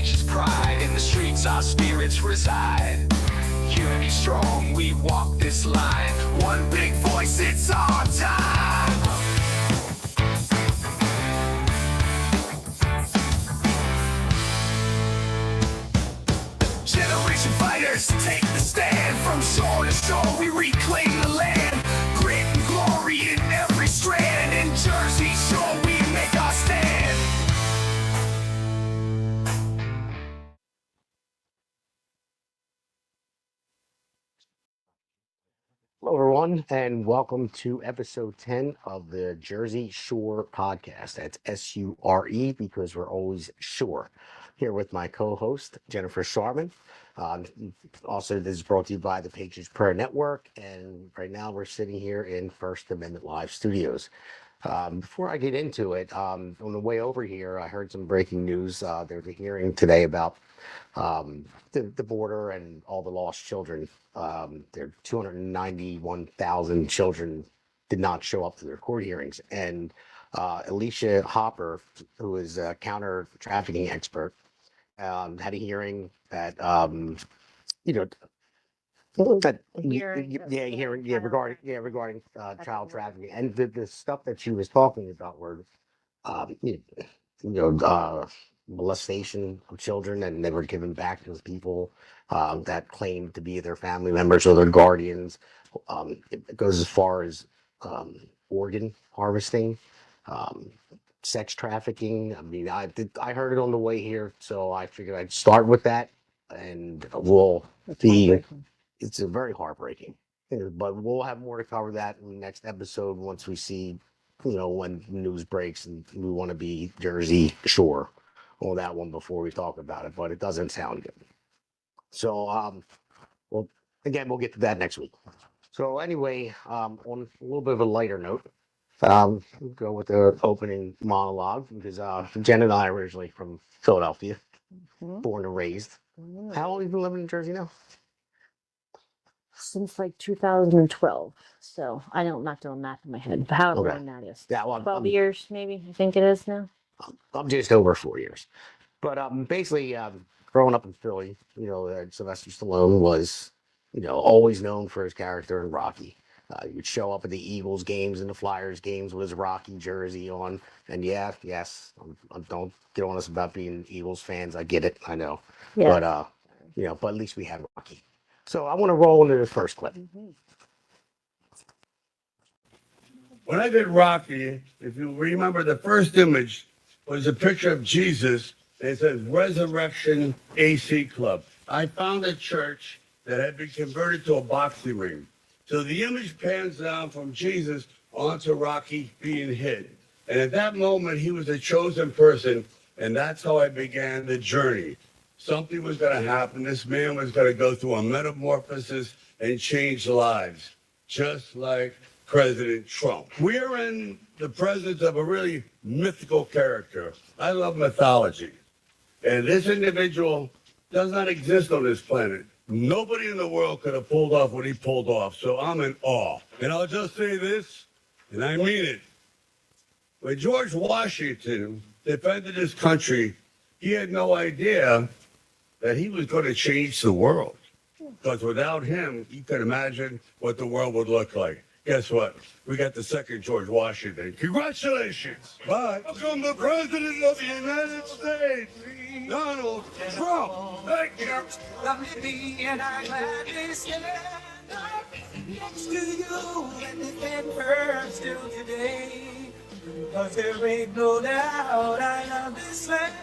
page's pride. In the streets our spirits reside. Unity strong, we walk this line. One big voice, it's our time. Generation fighters take the stand. From shore to shore we reclaim the land. Grit and glory in every strand. In Jersey Shore we make our stand. Hello, everyone, and welcome to episode 10 of the Jersey Shore podcast. That's SURE because we're always sure. Here with my co host, Jennifer Sharman. Um, Also, this is brought to you by the Patriots Prayer Network. And right now, we're sitting here in First Amendment Live Studios. Before I get into it, on the way over here, I heard some breaking news. There was a hearing today about the border and all the lost children. There 291,000 children did not show up to their court hearings. And Alicia Hopper, who is a counter trafficking expert, had a hearing that, you know, that regarding child trafficking and the stuff that she was talking about were um, you you molestation of children, and they were given back to people that claimed to be their family members or their guardians. It goes as far as organ harvesting, um, sex trafficking. I mean, I heard it on the way here, so I figured I'd start with that, and we'll be. It's a very heartbreaking, but we'll have more to cover that in the next episode once we see when news breaks, and we want to be Jersey Shore on that one before we talk about it, but it doesn't sound good. So, well, again, we'll get to that next week. So anyway, on a little bit of a lighter note, we'll go with the opening monologue because Jen and I are originally from Philadelphia, born and raised. How long have you been living in Jersey now? Since like 2012. So I don't not doing math in my head, but however Okay. long that is. Yeah, well, 12 years maybe, I think it is now. I'm just over 4 years. But basically, growing up in Philly, Sylvester Stallone was, always known for his character in Rocky. He would show up at the Eagles games and the Flyers games with his Rocky jersey on. And yes, don't get on us about being Eagles fans. I get it, I know. Yeah. But at least we had Rocky. So I want to roll into the first clip. When I did Rocky, if you remember, the first image was a picture of Jesus, and it says Resurrection AC Club. I found a church that had been converted to a boxing ring. So the image pans down from Jesus onto Rocky being hid. And at that moment, he was a chosen person, and that's how I began the journey. Something was going to happen. This man was going to go through a metamorphosis and change lives, just like President Trump. We're in the presence of a really mythical character. I love mythology. And this individual does not exist on this planet. Nobody in the world could have pulled off what he pulled off. So I'm in awe. And I'll just say this, and I mean it. When George Washington defended his country, he had no idea that he was going to change the world. Because without him, you can imagine what the world would look like. Guess what? We got the second George Washington. Congratulations. But welcome the President of the United States, Donald Trump. Thank you. Lovely me and I gladly stand up next to you and defend her still today. Cause there ain't no doubt I love this land.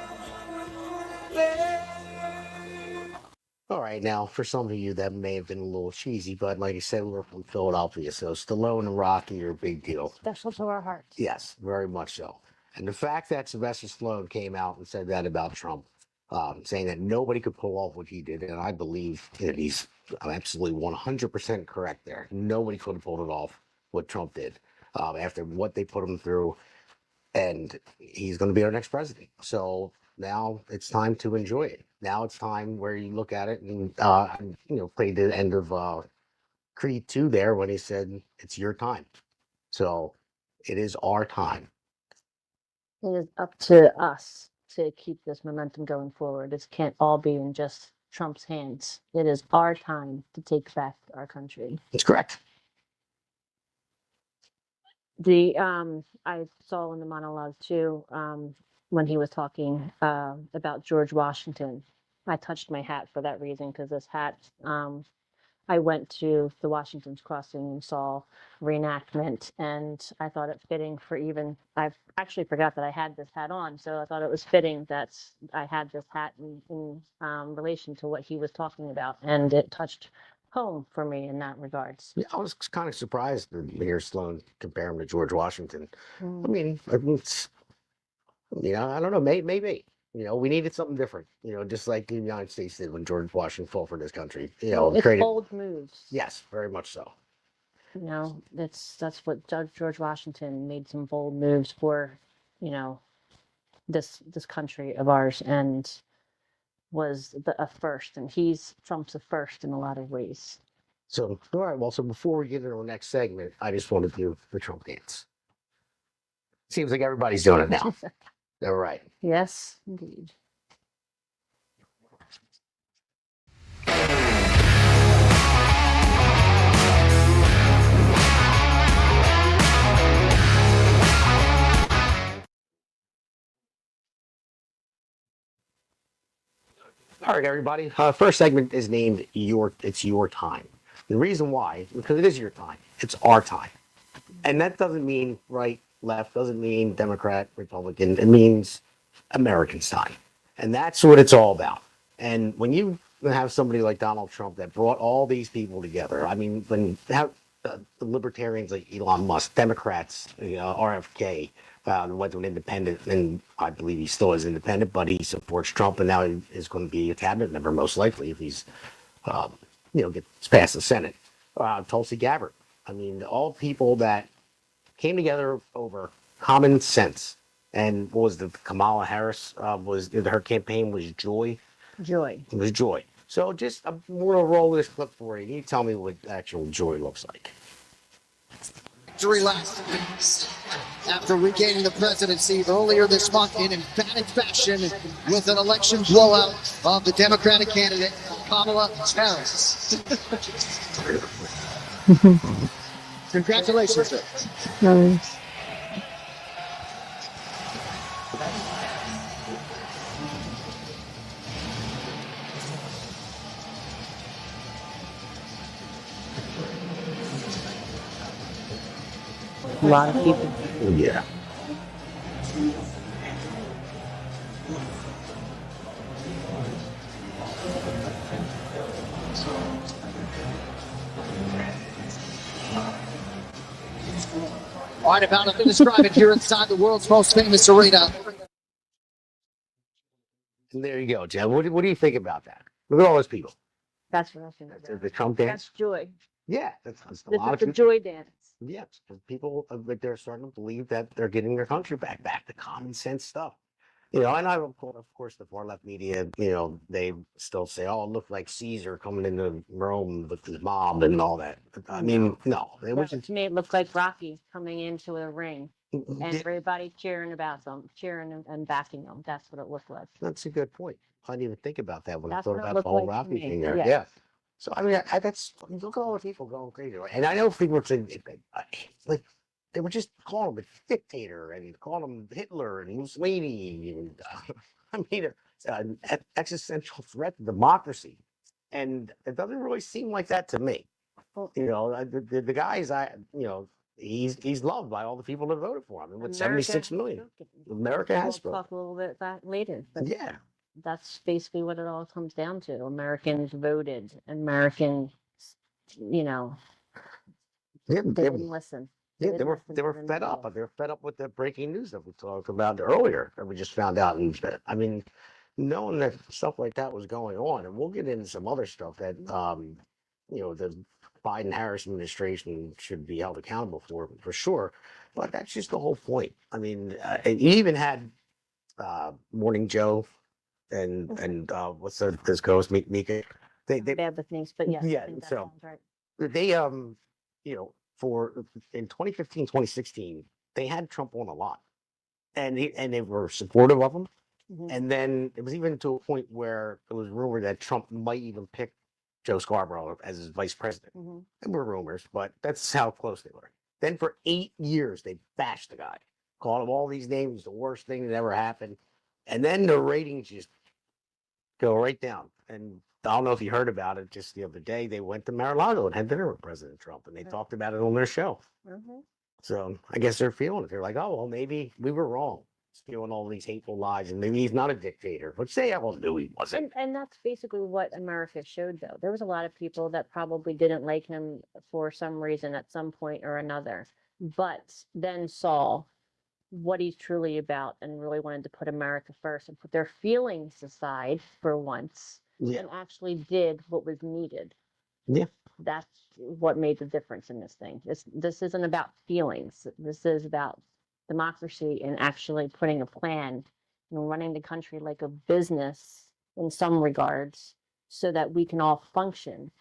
All right, now for some of you that may have been a little cheesy, but like I said, we're from Philadelphia, so Stallone and Rocky are a big deal. Special to our hearts. Yes, very much so. And the fact that Sylvester Stallone came out and said that about Trump, saying that nobody could pull off what he did, and I believe that he's absolutely 100% correct there. Nobody could have pulled it off what Trump did after what they put him through, and he's going to be our next president. So now it's time to enjoy it. Now it's time where you look at it and played the end of Creed 2 there when he said it's your time. So it is our time. It is up to us to keep this momentum going forward. This can't all be in just Trump's hands. It is our time to take back our country. That's correct. The I saw in the monologue too, when he was talking about George Washington. I touched my hat for that reason because this hat, I went to the Washington's Crossing and saw reenactment, and I thought it fitting for even. I actually forgot that I had this hat on, so I thought it was fitting that I had this hat in relation to what he was talking about, and it touched home for me in that regards. Yeah, I was kind of surprised to hear Sloan compare him to George Washington. I Mm. mean, I don't know, maybe. We needed something different. Just like the United States did when George Washington fought for this country. It's Created. bold moves. Yes, very much so. That's what George Washington made, some bold moves for, you know, this country of ours, and was a first, and Trump's a first in a lot of ways. So, all right. Well, so before we get into our next segment, I just want to do the Trump dance. Seems like everybody's doing it now. All right. Yes, indeed. All right, everybody. First segment is named It's Your Time. The reason why, because it is your time. It's our time. And that doesn't mean right, left, doesn't mean Democrat, Republican. It means Americans' time. And that's what it's all about. And when you have somebody like Donald Trump that brought all these people together, I mean, when have the libertarians like Elon Musk, Democrats, RFK, went to an independent, and I believe he still is independent, but he supports Trump, and now he is going to be a cabinet member, most likely, if he's, gets past the Senate. Tulsi Gabbard. I mean, all people that came together over common sense. And what was the Kamala Harris, her campaign was joy. Joy. It was joy. So just, I'm going to roll this clip for you. You tell me what actual joy looks like. Victory last after regaining the presidency earlier this month in emphatic fashion with an election blowout of the Democratic candidate Kamala Harris. Congratulations, sir. Nice. A lot of people. Yeah. All right, about to describe it here inside the world's most famous arena. And there you go, Jen. What do you think about that? Look at all those people. That's what I think. The Trump dance. That's joy. Yeah, that's a This lot is of the people. joy dance. Yes, people, like, they're starting to believe that they're getting their country back to common sense stuff. And of course, the far left media, they still say, "Oh, it looked like Caesar coming into Rome with his mom and all that." I mean, no, it was To me, it looked like Rocky coming into a ring, and yeah, everybody cheering about them, cheering and backing them. That's what it looked like. that's a good point. I didn't even think about that when I That's thought what it about the looked whole like to Rocky me, thing there. yes. Yeah. So I mean, look at all the people going crazy, right? And I know people are saying like they were just calling him a dictator and calling him Hitler and Mussolini, and I mean, an existential threat to democracy, and it doesn't really seem like that to me. Well, The guys, he's loved by all the people that voted for him, and with 76 million, America has We'll spoken. talk a little bit about later, but Yeah. that's basically what it all comes down to. Americans voted. Americans, you know, Yeah, they didn't listen. yeah, they didn't were listen they to were the fed up. media. They were fed up with the breaking news that we talked about earlier that we just found out. And I mean, knowing that stuff like that was going on, and we'll get into some other stuff that the Biden Harris administration should be held accountable for sure. But that's just the whole point. I mean, and you even had Morning Joe and what's this ghost Mika. I'm bad with names, but yes, Yeah, I think that so- sounds right. they for in 2015 2016 they had Trump on a lot, and they were supportive of him, Mhm. And then it was even to a point where it was rumored that Trump might even pick Joe Scarborough as his vice president. Mhm. There were rumors, but that's how close they were. Then for 8 years, they bashed the guy, called him all these names, the worst thing that ever happened. And then the ratings just go right down. And I don't know if you heard about it just the other day. They went to Mar-a-Lago and had dinner with President Trump, and they Right. talked about it on their show. Mhm. So I guess they're feeling it. They're like, oh, well, maybe we were wrong, spewing all these hateful lies, and maybe he's not a dictator, which they all knew he wasn't. And that's basically what America showed, though. There was a lot of people that probably didn't like him for some reason at some point or another, but then saw what he's truly about and really wanted to put America first and put their feelings aside for once Yeah. and actually did what was needed. Yeah. That's what made the difference in this thing. This isn't about feelings. This is about democracy and actually putting a plan and running the country like a business in some regards so that we can all function,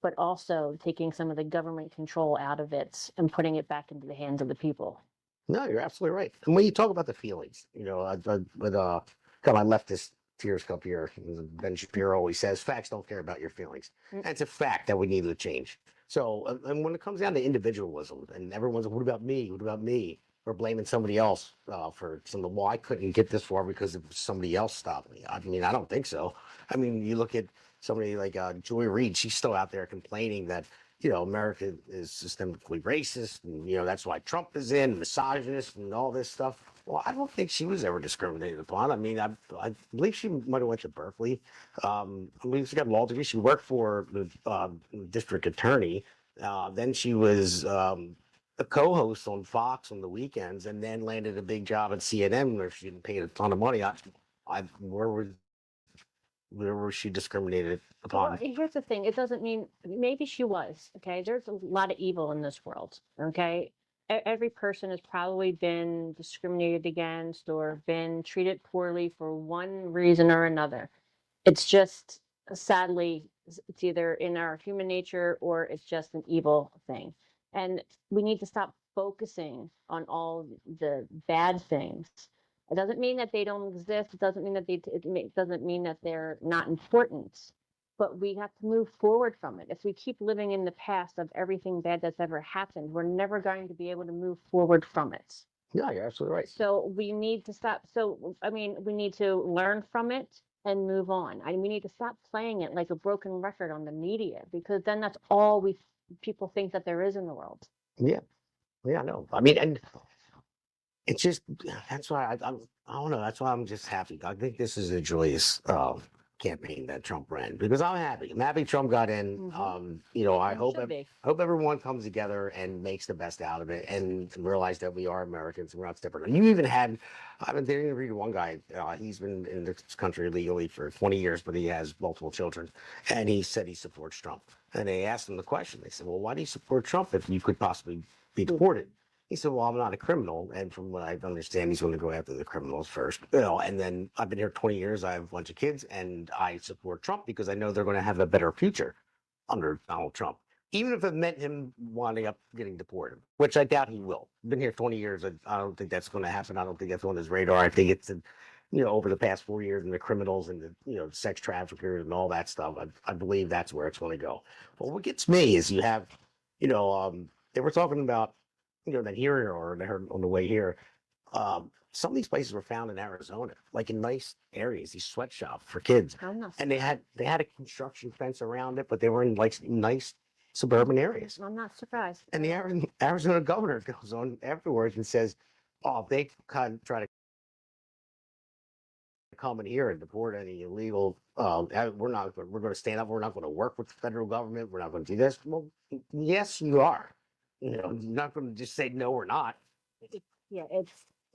but also taking some of the government control out of it and putting it back into the hands of the people. No, you're absolutely right. And when you talk about the feelings, with got my leftist tears cup here. Ben Shapiro always says, "Facts don't care about your feelings." Mm. And it's a fact that we need to change. So, and when it comes down to individualism, and everyone's like, "What about me? What about me?" Or blaming somebody else for something. Well, I couldn't get this far because somebody else stopped me. I mean, I don't think so. I mean, you look at somebody like Joy Reid. She's still out there complaining that America is systemically racist, and that's why Trump is in, misogynist, and all this stuff. Well, I don't think she was ever discriminated upon. I mean, I believe she might have went to Berkeley. I believe she got a law degree. She worked for the district attorney. Then she was a co-host on Fox on the weekends, and then landed a big job at CNN where she didn't pay a ton of money. Where was she discriminated Well, upon? here's the thing. It doesn't mean maybe she was, okay? There's a lot of evil in this world, okay? Every person has probably been discriminated against or been treated poorly for one reason or another. It's just sadly, it's either in our human nature or it's just an evil thing. And we need to stop focusing on all the bad things. It doesn't mean that they don't exist. It doesn't mean that it doesn't mean that they're not important. But we have to move forward from it. If we keep living in the past of everything bad that's ever happened, we're never going to be able to move forward from it. Yeah, you're absolutely right. So we need to stop. So, I mean, we need to learn from it and move on. I mean, we need to stop playing it like a broken record on the media because then that's all people think that there is in the world. Yeah, yeah, no. I mean, and it's just that's why I don't know. That's why I'm just happy. I think this is a joyous campaign that Trump ran because I'm happy. I'm happy Trump got in. Mhm. I It hope should be. hope everyone comes together and makes the best out of it and realize that we are Americans and we're not different. And you even had I've been interviewing one guy. He's been in this country legally for 20 years, but he has multiple children, and he said he supports Trump. And they asked him the question. They said, "Well, why do you support Trump if you could possibly be deported?" He said, "Well, I'm not a criminal, and from what I understand, he's going to go after the criminals first. And then I've been here 20 years. I have a bunch of kids, and I support Trump because I know they're going to have a better future under Donald Trump, even if it meant him winding up getting deported, which I doubt he will. Been here 20 years. I don't think that's going to happen. I don't think that's on his radar. I think it's, over the past 4 years and the criminals and the, sex traffickers and all that stuff. I believe that's where it's going to go. But what gets me is you have, they were talking about, that hearing or they heard on the way here. Some of these places were found in Arizona, like in nice areas, these sweatshops for kids. I'm not, And they had a construction fence around it, but they were in like nice suburban areas. I'm not surprised. And the Arizona governor goes on afterwards and says, "Oh, if they kind of try to come in here and deport any illegal, we're going to stand up. We're not going to work with the federal government. We're not going to do this." Well, yes, you are. You're not going to just say no, we're not. Yeah,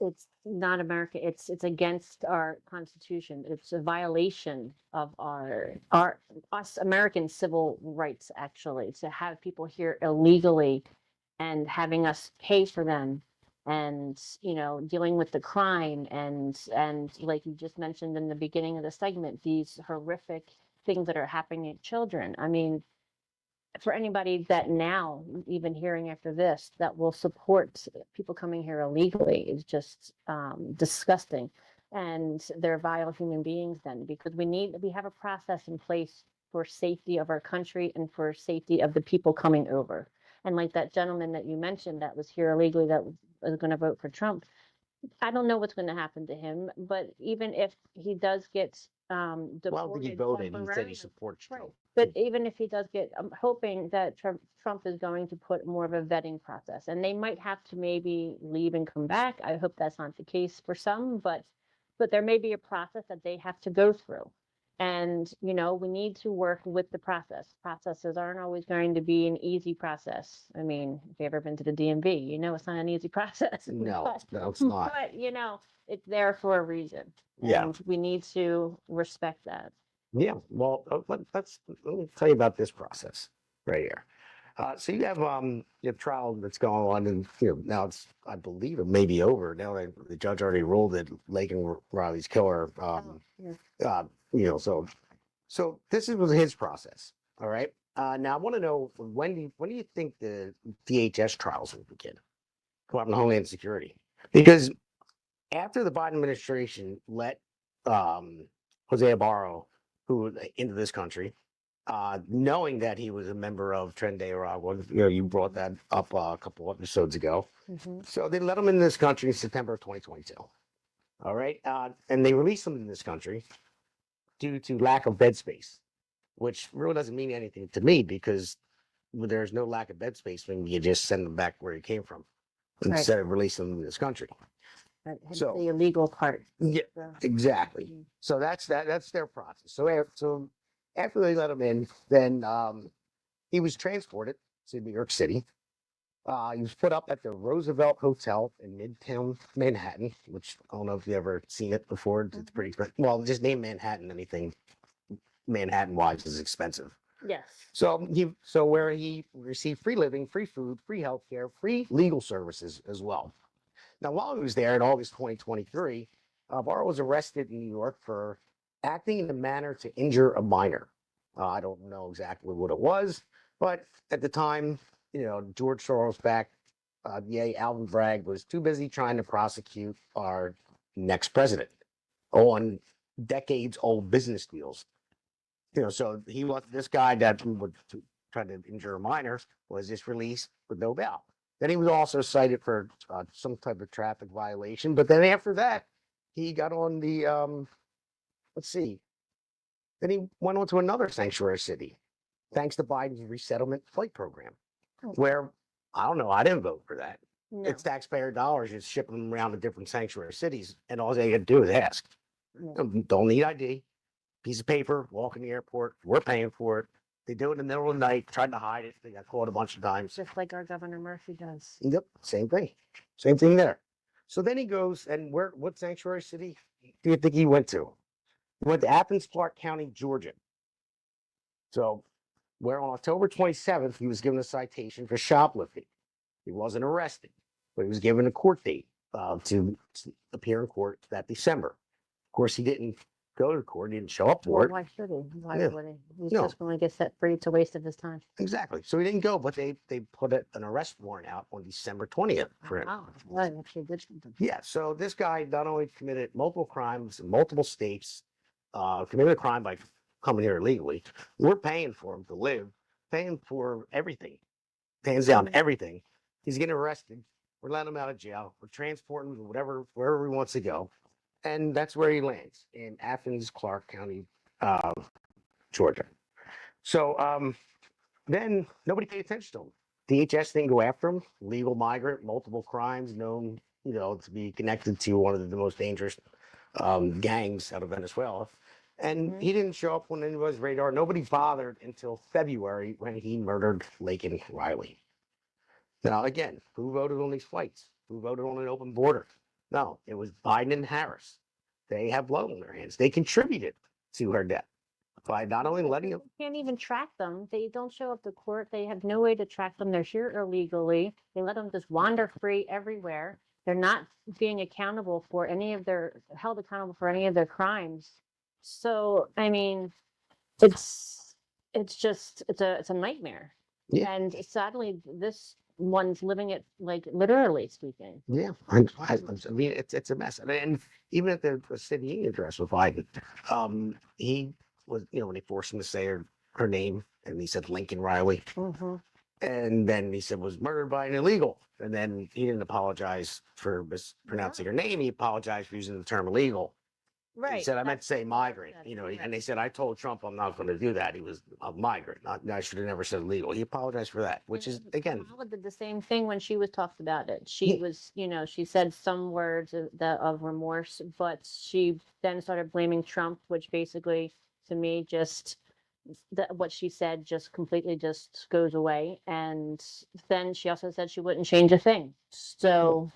it's not America. It's against our Constitution. It's a violation of our us American civil rights, actually, to have people here illegally and having us pay for them and dealing with the crime and like you just mentioned in the beginning of the segment, these horrific things that are happening to children. I mean, for anybody that now, even hearing after this, that will support people coming here illegally is just disgusting. and they're vile human beings then, because we have a process in place for safety of our country and for safety of the people coming over. And like that gentleman that you mentioned that was here illegally that was going to vote for Trump, I don't know what's going to happen to him, but even if he does get Well, he deported voted. He said he temporarily, supports right? Trump. But even if he does get, I'm hoping that Trump is going to put more of a vetting process, and they might have to maybe leave and come back. I hope that's not the case for some, but there may be a process that they have to go through. And, we need to work with the process. Processes aren't always going to be an easy process. I mean, if you've ever been to the DMV, it's not an easy process. No, But, no, it's not. but, it's there for a reason. Yeah. And we need to respect that. Yeah, well, let me tell you about this process right here. So you have trial that's going on, and now it's, I believe it may be over now. The judge already ruled that Laken Riley's killer. Yeah. So this was his process. All right. Now I want to know when do you think the DHS trials will begin? Department of Homeland Security, because after the Biden administration let Jose Barro, who into this country, knowing that he was a member of Tren de Aragua, you brought that up a couple episodes ago. Mhm. So they let him in this country in September of 2022. All right, and they released him in this country due to lack of bed space, which really doesn't mean anything to me because there's no lack of bed space when you just send him back where he came from Right. instead of releasing him in this country. Hence So- the illegal part. Yeah, So, exactly. Mhm. So that's their process. So after they let him in, then he was transported to New York City. He was put up at the Roosevelt Hotel in Midtown Manhattan, which I don't know if you ever seen it before. It's pretty expensive. Well, just name Manhattan. Anything Manhattan wise is expensive. Yes. So where he received free living, free food, free healthcare, free legal services as well. Now, while he was there in August 2023, Barr was arrested in New York for acting in a manner to injure a minor. I don't know exactly what it was, but at the time, George Soros backed DA Alvin Bragg was too busy trying to prosecute our next president on decades old business deals. So he was this guy that would try to injure a minor was just released with no bail. Then he was also cited for some type of traffic violation. But then after that, he got on the let's see. Then he went on to another sanctuary city, thanks to Biden's resettlement flight program, where I don't know, I didn't vote for that. No. It's taxpayer dollars just shipping them around to different sanctuary cities, and all they got to do is ask. No. Don't need ID, piece of paper, walk in the airport. We're paying for it. They do it in the middle of the night, tried to hide it. They got caught a bunch of times. Just like our Governor Murphy does. Yep, same thing. Same thing there. So then he goes, and what sanctuary city do you think he went to? He went to Athens, Clark County, Georgia. So where on October 27th, he was given a citation for shoplifting. He wasn't arrested, but he was given a court date to appear in court that December. Of course, he didn't go to court. He didn't show up for Well, it. why should he? Why Yeah. would he? He's No. just going to get set free. It's a waste of his time. Exactly. So he didn't go, but they put an arrest warrant out on December 20th for him. Oh, well, he actually did something. Yeah, so this guy not only committed multiple crimes in multiple states, committed a crime by coming here illegally. We're paying for him to live, paying for everything, hands down everything. He's getting arrested. We're letting him out of jail. We're transporting him to wherever he wants to go, and that's where he lands in Athens, Clark County, Georgia. So then nobody paid attention to him. DHS didn't go after him. Legal migrant, multiple crimes, known, to be connected to one of the most dangerous gangs out of Venezuela. And he didn't show up on anybody's radar. Nobody bothered until February when he murdered Laken Riley. Now, again, who voted on these flights? Who voted on an open border? No, it was Biden and Harris. They have blood on their hands. They contributed to her death by not only letting him. Can't even track them. They don't show up to court. They have no way to track them. They're here illegally. They let them just wander free everywhere. They're not being accountable for held accountable for any of their crimes. So, I mean, it's a nightmare. Yeah. And sadly, this ones living it, like literally speaking. Yeah, I mean, it's a mess. And even at the city union address with Biden, he was, when they forced him to say her name, and he said Lincoln Riley, Mhm. and then he said was murdered by an illegal, and then he didn't apologize for mispronouncing her name. He apologized for using the term illegal. He Right. said, I meant to say that's migrant, what and right. they said, I told Trump I'm not going to do that. He was a migrant. I should have never said illegal. He apologized for that, which is, again, Kamala did the same thing when she was talked about it. Yeah. She was, she said some words of remorse, but she then started blaming Trump, which basically, to me, just that what she said just completely just goes away. And then she also said she wouldn't change a thing. So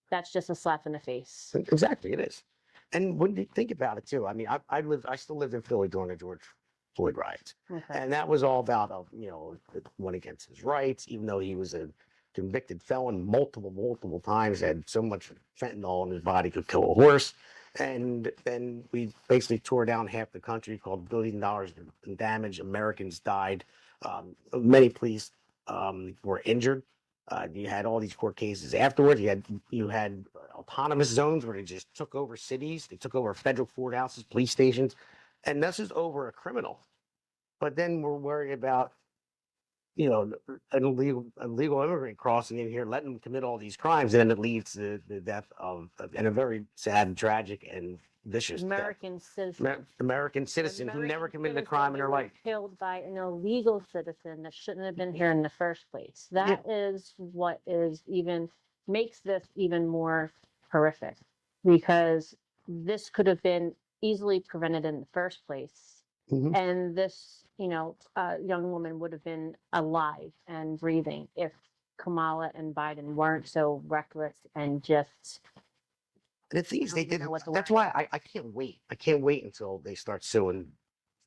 that's just a slap in the face. exactly, it is. And when you think about it too, I mean, I still lived in Philly during the George Floyd riots. Okay. And that was all about, it went against his rights, even though he was a convicted felon multiple times, had so much fentanyl in his body could kill a horse. And then we basically tore down half the country, called $1 billion in damage. Americans died. Many police were injured. You had all these court cases afterwards. You had autonomous zones where they just took over cities. They took over federal courthouses, police stations, and this is over a criminal. But then we're worried about, an illegal immigrant crossing in here, letting them commit all these crimes, and then it leads to the death and a very sad, tragic, and vicious death. American citizen. American citizen who never American committed a citizen crime in who her was life. Killed by an illegal citizen that shouldn't have been here in the first place. That is what is even makes this even more horrific, because this could have been easily prevented in the first place. Mhm. And this, young woman would have been alive and breathing if Kamala and Biden weren't so reckless and just The thing is, don't they even did. know what the That's word why I can't wait. I can't wait until they start suing,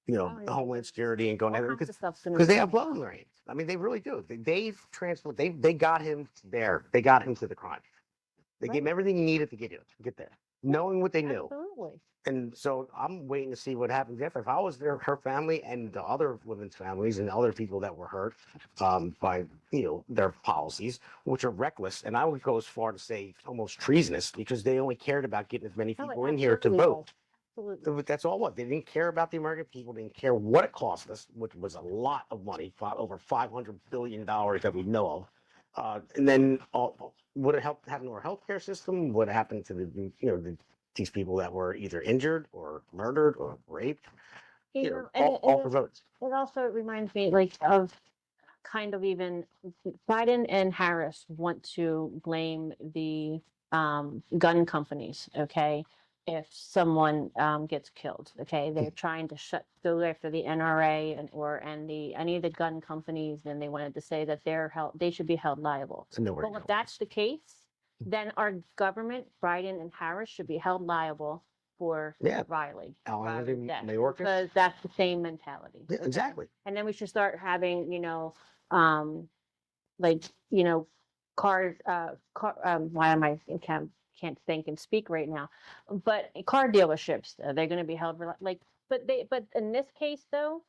the Homeland Security and going all after kinds of stuff's gonna because they be- have blood on their hands. I mean, they really do. They've transferred. They got him there. They got him to the crime. They gave him Right. everything he needed to get there, knowing what they knew. Absolutely. And so I'm waiting to see what happens after. If I was her family and the other women's families and other people that were hurt by their policies, which are reckless, and I would go as far to say almost treasonous, because they only cared about getting as many Oh, it people in here to absolutely vote. was. Absolutely. That's all what they didn't care about the American people. They didn't care what it cost us, which was a lot of money, over $500 billion that we know of. And then would it help having our healthcare system? What happened to these people that were either injured or murdered or raped? All for votes. It also reminds me like of kind of even Biden and Harris want to blame the gun companies, okay? If someone gets killed, okay, they're trying to go after the NRA and any of the gun companies, and they wanted to say that they should be held liable. So nowhere Well, to if go. that's the case, then our government, Biden and Harris, should be held liable for Yeah. Riley's Alejandro death, Mayorkas? because that's the same mentality. Yeah, okay? exactly. And then we should start having, like, cars, why am I, can't think and speak right now, but car dealerships, they're gonna be held, but in this case though,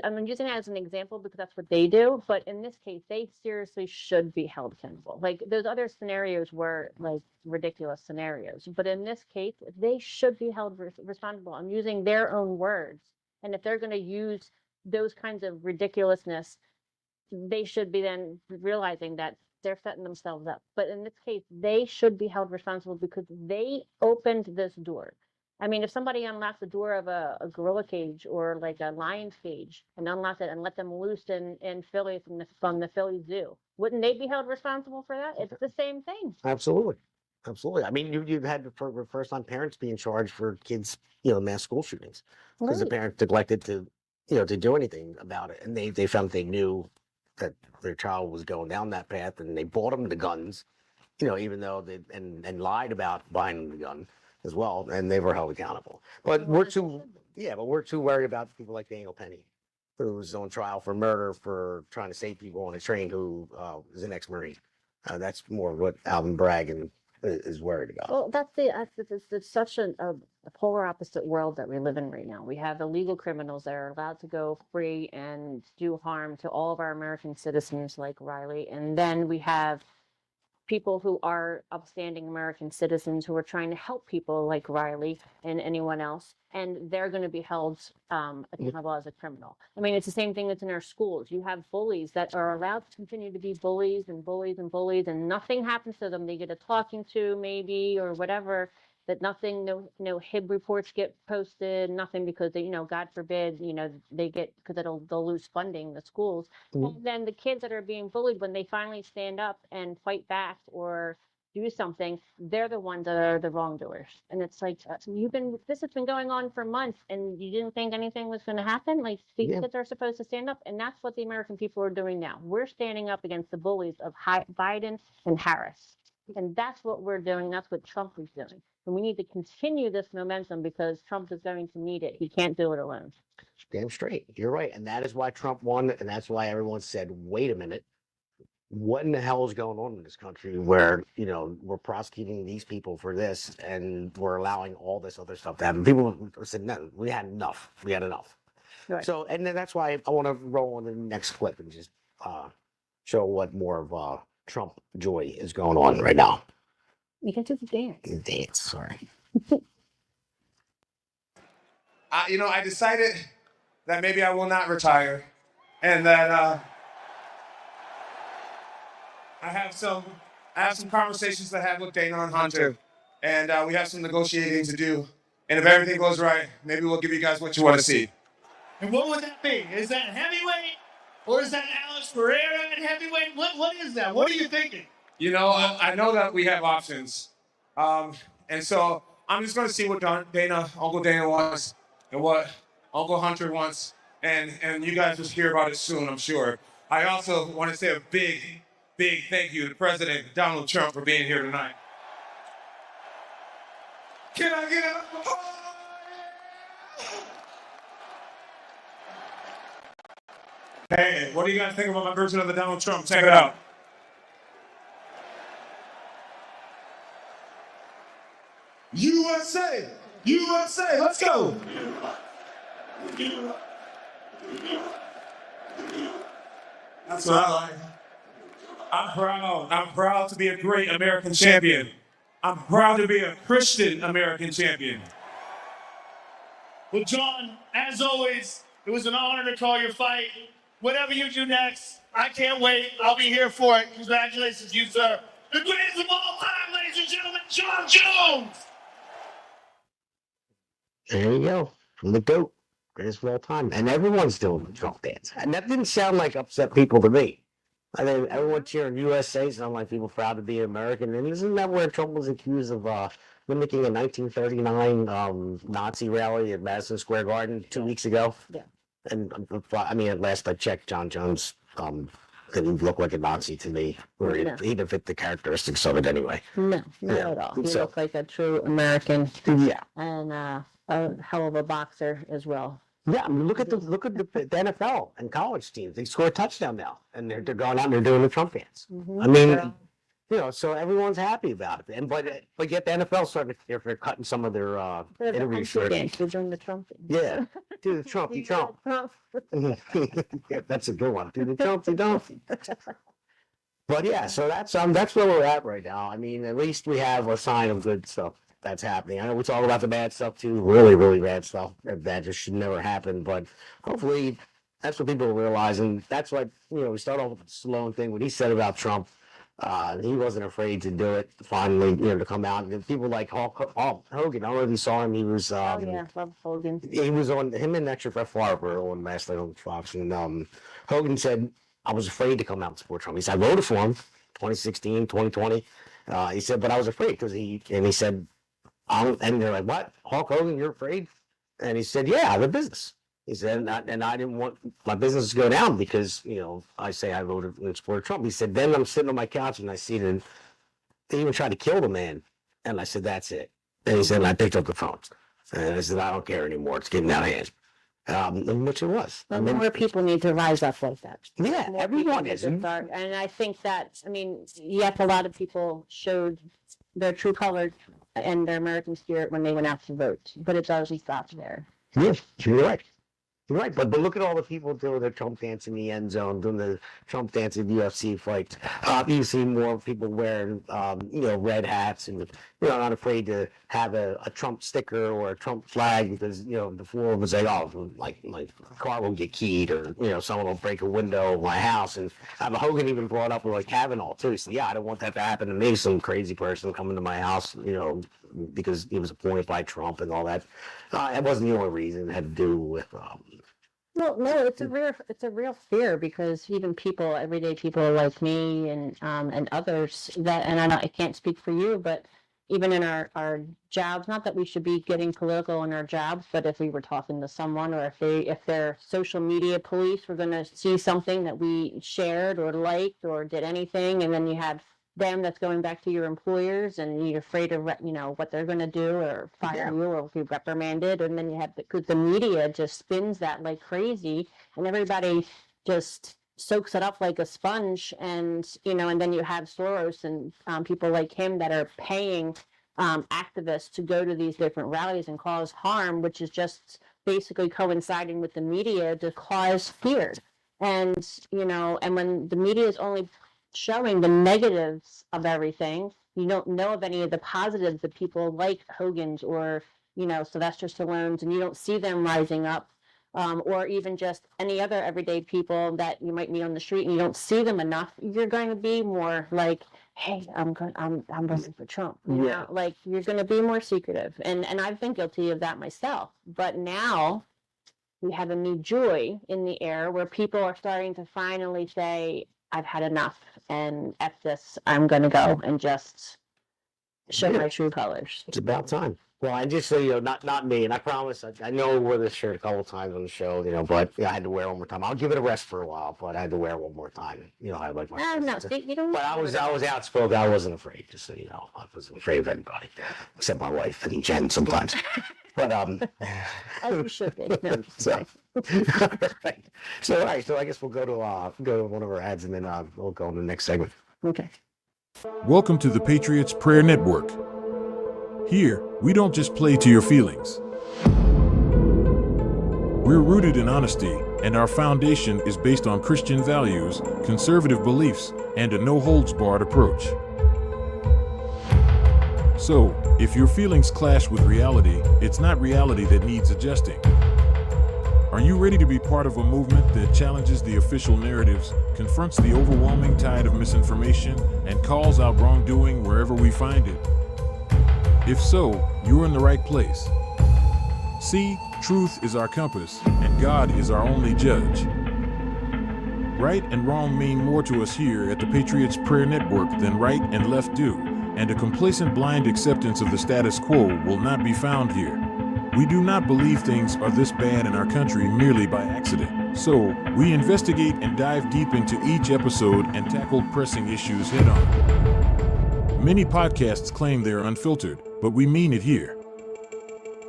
I'm using that as an example because that's what they do, but in this case, they seriously should be held accountable. Like those other scenarios were like ridiculous scenarios, but in this case, they should be held responsible. I'm using their own words. And if they're gonna use those kinds of ridiculousness, they should be then realizing that they're setting themselves up. But in this case, they should be held responsible because they opened this door. I mean, if somebody unlocks the door of a gorilla cage or like a lion's cage and unlocks it and let them loose in Philly from the Philly Zoo, wouldn't they be held responsible for that? It's the same thing. Absolutely. Absolutely. I mean, you've had for first time parents being charged for kids, mass school shootings because the Right. parents neglected to do anything about it. And they found they knew that their child was going down that path, and they bought them the guns, even though and lied about buying the gun as well. And they were held accountable. But Well, we're as they too, should be. yeah, but we're too worried about people like Daniel Penny, who was on trial for murder for trying to save people on a train, who is an ex-Marine. That's more what Alvin Bragg and is worried about. Well, it's such a polar opposite world that we live in right now. We have illegal criminals that are allowed to go free and do harm to all of our American citizens like Riley. And then we have people who are upstanding American citizens who are trying to help people like Riley and anyone else, and they're going to be held accountable as a criminal. I mean, it's the same thing that's in our schools. You have bullies that are allowed to continue to be bullies and bullies and bullies, and nothing happens to them. They get a talking to maybe or whatever. That nothing, no HIB reports get posted, nothing because they, God forbid, they get because they'll lose funding the schools. Mhm. And then the kids that are being bullied, when they finally stand up and fight back or do something, they're the ones that are the wrongdoers. And it's like this has been going on for months, and you didn't think anything was going to happen. Like these Yeah. kids are supposed to stand up, and that's what the American people are doing now. We're standing up against the bullies of Biden and Harris. And that's what we're doing. That's what Trump is doing. And we need to continue this momentum because Trump is going to need it. He can't do it alone. Damn straight. You're right. And that is why Trump won. And that's why everyone said, wait a minute. What in the hell is going on in this country where, we're prosecuting these people for this and we're allowing all this other stuff to happen? People said, no, we had enough. We had enough. Right. So, and then that's why I want to roll on the next clip and just show what more of Trump joy is going on right now. You can do the dance. Dance, sorry. I decided that maybe I will not retire, and that I have some conversations to have with Dana and Hunter, and we have some negotiating to do. And if everything goes right, maybe we'll give you guys what you want to see. And what would that be? Is that heavyweight? Or is that Alex Pereira at heavyweight? What is that? What are you thinking? I know that we have options. And so I'm just going to see what Uncle Dana wants and what Uncle Hunter wants. And you guys will hear about it soon, I'm sure. I also want to say a big, big thank you to President Donald Trump for being here tonight. Can I get a Hey, what do you guys think about my version of the Donald Trump? Check it out. USA! USA! Let's go! That's what I like. I'm proud to be a great American champion. I'm proud to be a Christian American champion. Well, John, as always, it was an honor to call your fight. Whatever you do next, I can't wait. I'll be here for it. Congratulations, you, sir. The greatest of all time, ladies and gentlemen, John Jones! There you go. From the GOAT. Greatest of all time. And everyone's doing the Trump dance. And that didn't sound like upset people to me. I mean, everyone cheering USA sound like people proud to be American. And isn't that where Trump was accused of mimicking a 1939 Nazi rally at Madison Square Garden 2 weeks ago? Yeah. And I mean, at last I checked, John Jones didn't look like a Nazi to me. Or No. he didn't fit the characteristics of it anyway. No, not Yeah. at all. He So- looked like a true American Yeah. and a hell of a boxer as well. Yeah, I mean, look at the NFL and college teams. They score a touchdown now, and they're going out and they're doing the Trump dance. I mean, so everyone's happy about it. And but yet the NFL started if they're cutting some of their interviews short. They're doing the Trump thing. Yeah, do the Trump, you Trump. Yeah, that's a good one. Do the Trump, you don't. But yeah, so that's where we're at right now. I mean, at least we have a sign of good stuff that's happening. I know we talk about the bad stuff too, really, really bad stuff that just should never happen. But hopefully, that's what people realize, and that's why we start off with the Stallone thing. What he said about Trump, he wasn't afraid to do it. Finally, to come out. And people like Hulk Hogan. I don't know if you saw him. He was. Oh yeah, love Hogan. He was on him and extra Brett Favre were on last night on Fox, and Hogan said, "I was afraid to come out and support Trump." He said, "I voted for him, 2016, 2020." He said, "But I was afraid because he said." And they're like, "What? Hulk Hogan, you're afraid?" And he said, "Yeah, I have a business." He said, and I didn't want my business to go down because, I say I voted in support of Trump. He said, then I'm sitting on my couch and I see that they even tried to kill the man. And I said, that's it. And he said, and I picked up the phone. And I said, I don't care anymore. It's getting out of hand. Which it was. But more people need to rise up like that. Yeah, More everyone people is. need to start. And I think that, yep, a lot of people showed their true colors and their American spirit when they went out to vote. But it doesn't stop there. Yeah, you're right. You're right, but look at all the people doing the Trump dance in the end zone, doing the Trump dance in UFC fights. You see more people wearing, red hats and, not afraid to have a Trump sticker or a Trump flag because, the floor was like, oh, like my car will get keyed or, someone will break a window of my house. And Hogan even brought up with like Kavanaugh too. He said, yeah, I don't want that to happen to me. Some crazy person coming to my house, because he was appointed by Trump and all that. That wasn't the only reason. It had to do with, Well, no, it's a real fear because even people, everyday people like me and others that, and I can't speak for you, but even in our jobs, not that we should be getting political in our jobs, but if we were talking to someone or if their social media police were going to see something that we shared or liked or did anything, and then you had them that's going back to your employers and you're afraid of what they're going to do or fire you or be reprimanded, and then you have because the media just spins that like crazy and everybody just soaks it up like a sponge, and and then you have Soros and people like him that are paying activists to go to these different rallies and cause harm, which is just basically coinciding with the media to cause fear. And and when the media is only showing the negatives of everything, you don't know of any of the positives that people like Hogan's or Sylvester Stallone's, and you don't see them rising up, or even just any other everyday people that you might meet on the street and you don't see them enough. You're going to be more like, hey, I'm voting for Trump. Like you're going to be more secretive, and I've been guilty of that myself. But now we have a new joy in the air where people are starting to finally say, I've had enough, and F this, I'm going to go and just show my true colors. it's about time. Well, I just so not me, and I promise. I know I wore this shirt a couple of times on the show, but I had to wear it one more time. I'll give it a rest for a while, but I had to wear it one more time. I like my. No, you don't. But I was outspoken. I wasn't afraid. Just so you know, I wasn't afraid of anybody except my wife and Jen sometimes. But As you should be. No, so, right. So all right. So I guess we'll go to one of our ads, and then we'll go on to the next segment. okay. Welcome to the Patriots Prayer Network. Here, we don't just play to your feelings. We're rooted in honesty, and our foundation is based on Christian values, conservative beliefs, and a no-holds-barred approach. So, if your feelings clash with reality, it's not reality that needs adjusting. Are you ready to be part of a movement that challenges the official narratives, confronts the overwhelming tide of misinformation, and calls out wrongdoing wherever we find it? If so, you're in the right place. See, truth is our compass, and God is our only judge. Right and wrong mean more to us here at the Patriots Prayer Network than right and left do, and a complacent blind acceptance of the status quo will not be found here. We do not believe things are this bad in our country merely by accident. So, we investigate and dive deep into each episode and tackle pressing issues head on. Many podcasts claim they're unfiltered, but we mean it here.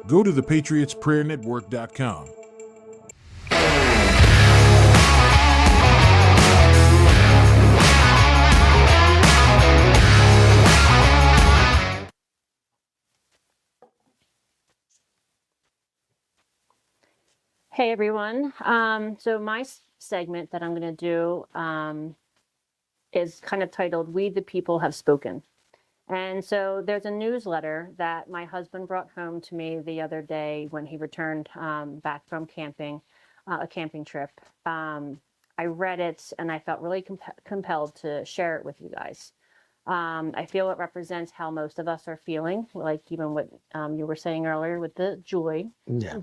Go to thepatriotsprayernetwork.com. Hey everyone. So my segment that I'm going to do is kind of titled "We the People Have Spoken." And so there's a newsletter that my husband brought home to me the other day when he returned back from camping, a camping trip. I read it and I felt really compelled to share it with you guys. I feel it represents how most of us are feeling, like even what you were saying earlier with the joy. Yeah.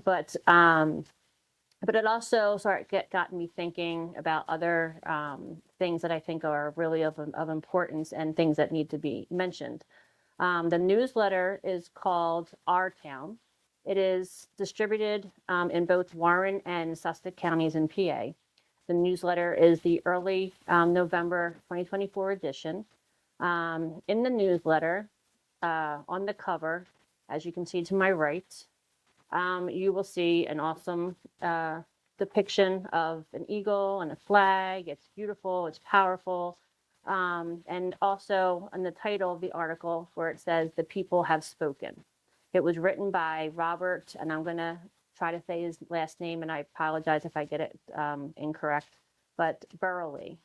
But it also got me thinking about other things that I think are really of importance and things that need to be mentioned. The newsletter is called Our Town. It is distributed in both Warren and Sussex counties in PA. The newsletter is the early November 2024 edition. In the newsletter, on the cover, as you can see to my right, you will see an awesome depiction of an eagle and a flag. It's beautiful, it's powerful. And also in the title of the article where it says, "The People Have Spoken." It was written by Robert, and I'm going to try to say his last name, and I apologize if I get it incorrect, but Burley.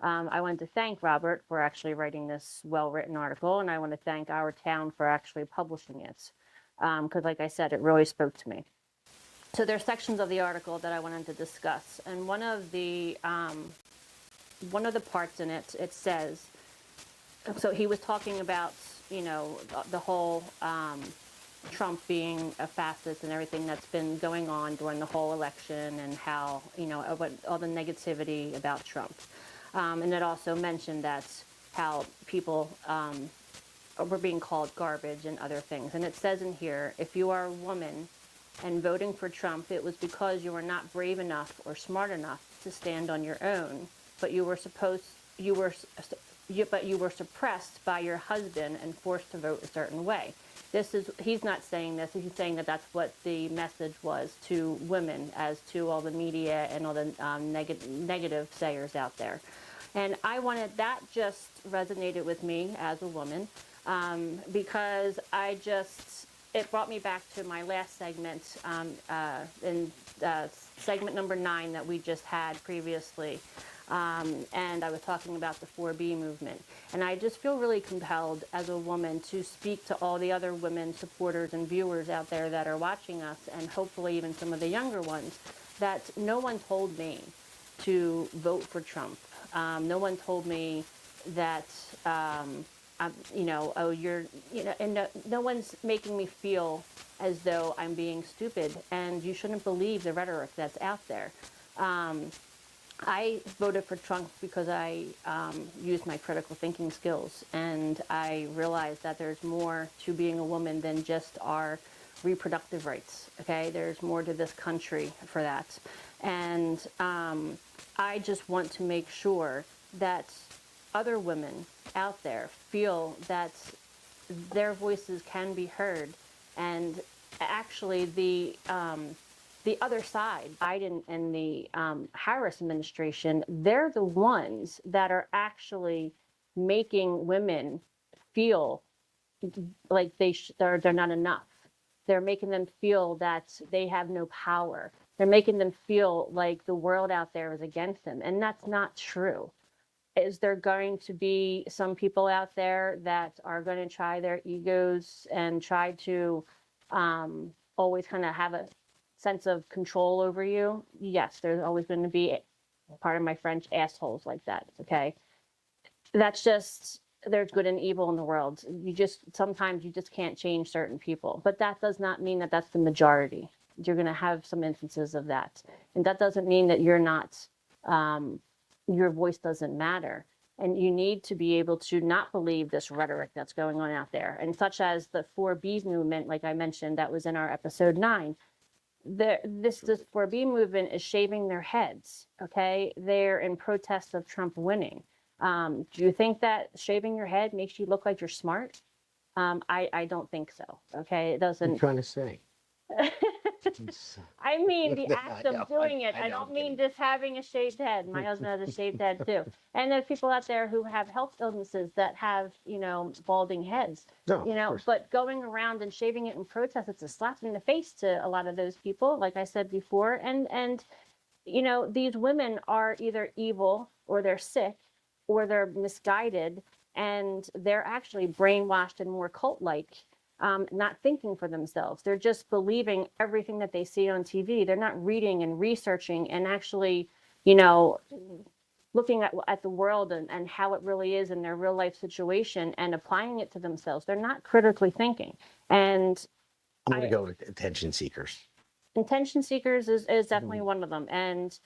I want to thank Robert for actually writing this well-written article, and I want to thank our town for actually publishing it, because like I said, it really spoke to me. So there's sections of the article that I wanted to discuss, and one of the parts in it, it says, so he was talking about, you know, the whole Trump being a fascist and everything that's been going on during the whole election, and how, you know, all the negativity about Trump. And it also mentioned that how people were being called garbage and other things. And it says in here, if you are a woman and voting for Trump, it was because you were not brave enough or smart enough to stand on your own, but you were suppressed by your husband and forced to vote a certain way. He's not saying this, he's saying that that's what the message was to women, as to all the media and all the negative sayers out there. And that just resonated with me as a woman, because it brought me back to my last segment, in segment number 9 that we just had previously. And I was talking about the 4B movement. And I just feel really compelled as a woman to speak to all the other women supporters and viewers out there that are watching us, and hopefully even some of the younger ones, that no one told me to vote for Trump. No one told me that, no one's making me feel as though I'm being stupid, and you shouldn't believe the rhetoric that's out there. I voted for Trump because I used my critical thinking skills, and I realized that there's more to being a woman than just our reproductive rights, okay? There's more to this country for that. And I just want to make sure that other women out there feel that their voices can be heard. And actually the other side, Biden and the Harris administration, they're the ones that are actually making women feel like they're not enough. They're making them feel that they have no power. They're making them feel like the world out there is against them, and that's not true. Is there going to be some people out there that are going to try their egos and try to always kind of have a sense of control over you? Yes, there's always going to be, part of my French, assholes like that, okay? That's just, there's good and evil in the world. Sometimes you just can't change certain people, but that does not mean that that's the majority. You're going to have some instances of that. And that doesn't mean that you're not, your voice doesn't matter. And you need to be able to not believe this rhetoric that's going on out there. And such as the 4B movement, like I mentioned, that was in our episode 9. This 4B movement is shaving their heads, okay? They're in protest of Trump winning. Do you think that shaving your head makes you look like you're smart? I don't think so, okay? It What are you doesn't. trying to say? I mean the I act know, of doing it. I I know, don't I'm mean kidding. just having a shaved head. My husband has a shaved head too. And there's people out there who have health illnesses that have, balding heads. No, of course. But going around and shaving it in protest, it's a slap in the face to a lot of those people, like I said before. And these women are either evil, or they're sick, or they're misguided, and they're actually brainwashed and more cult-like. Not thinking for themselves. They're just believing everything that they see on TV. They're not reading and researching and actually, looking at the world and how it really is in their real life situation and applying it to themselves. They're not critically thinking. And I'm going to go with attention seekers. attention seekers is definitely one of them. And,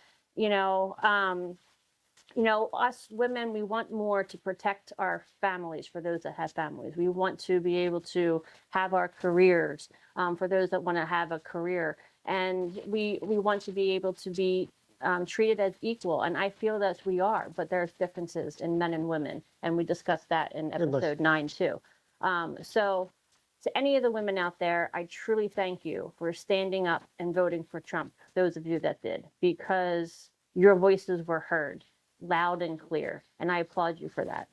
us women, we want more to protect our families for those that have families. We want to be able to have our careers for those that want to have a career. And we want to be able to be treated as equal. And I feel that we are, but there's differences in men and women. And we discussed that in episode 9 too. So to any of the women out there, I truly thank you for standing up and voting for Trump, those of you that did, because your voices were heard. loud and clear, and I applaud you for that.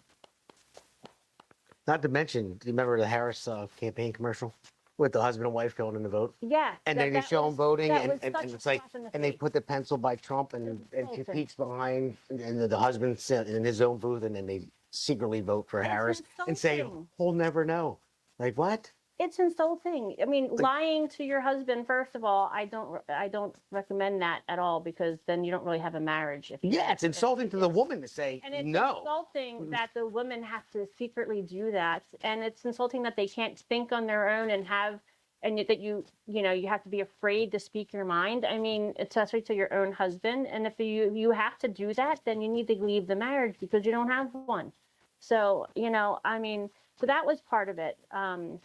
Not to mention, do you remember the Harris campaign commercial with the husband and wife going in the vote? Yeah. And then they show them voting, that and, was and, such and a it's like, slap in the and they face. put the pencil by Trump, and she insulting. peeks behind, and the husband sits in his own booth, and then they secretly vote for That's Harris and say, insulting. "We'll never know." Like what? It's insulting. I mean, lying to your husband, first of all, I don't recommend that at all, because then you don't really have a marriage. Yeah, it's insulting to the woman to say And it's no. insulting that the women have to secretly do that. And it's insulting that they can't think on their own and that you have to be afraid to speak your mind. I mean, especially to your own husband. And if you have to do that, then you need to leave the marriage because you don't have one. So, I mean, so that was part of it.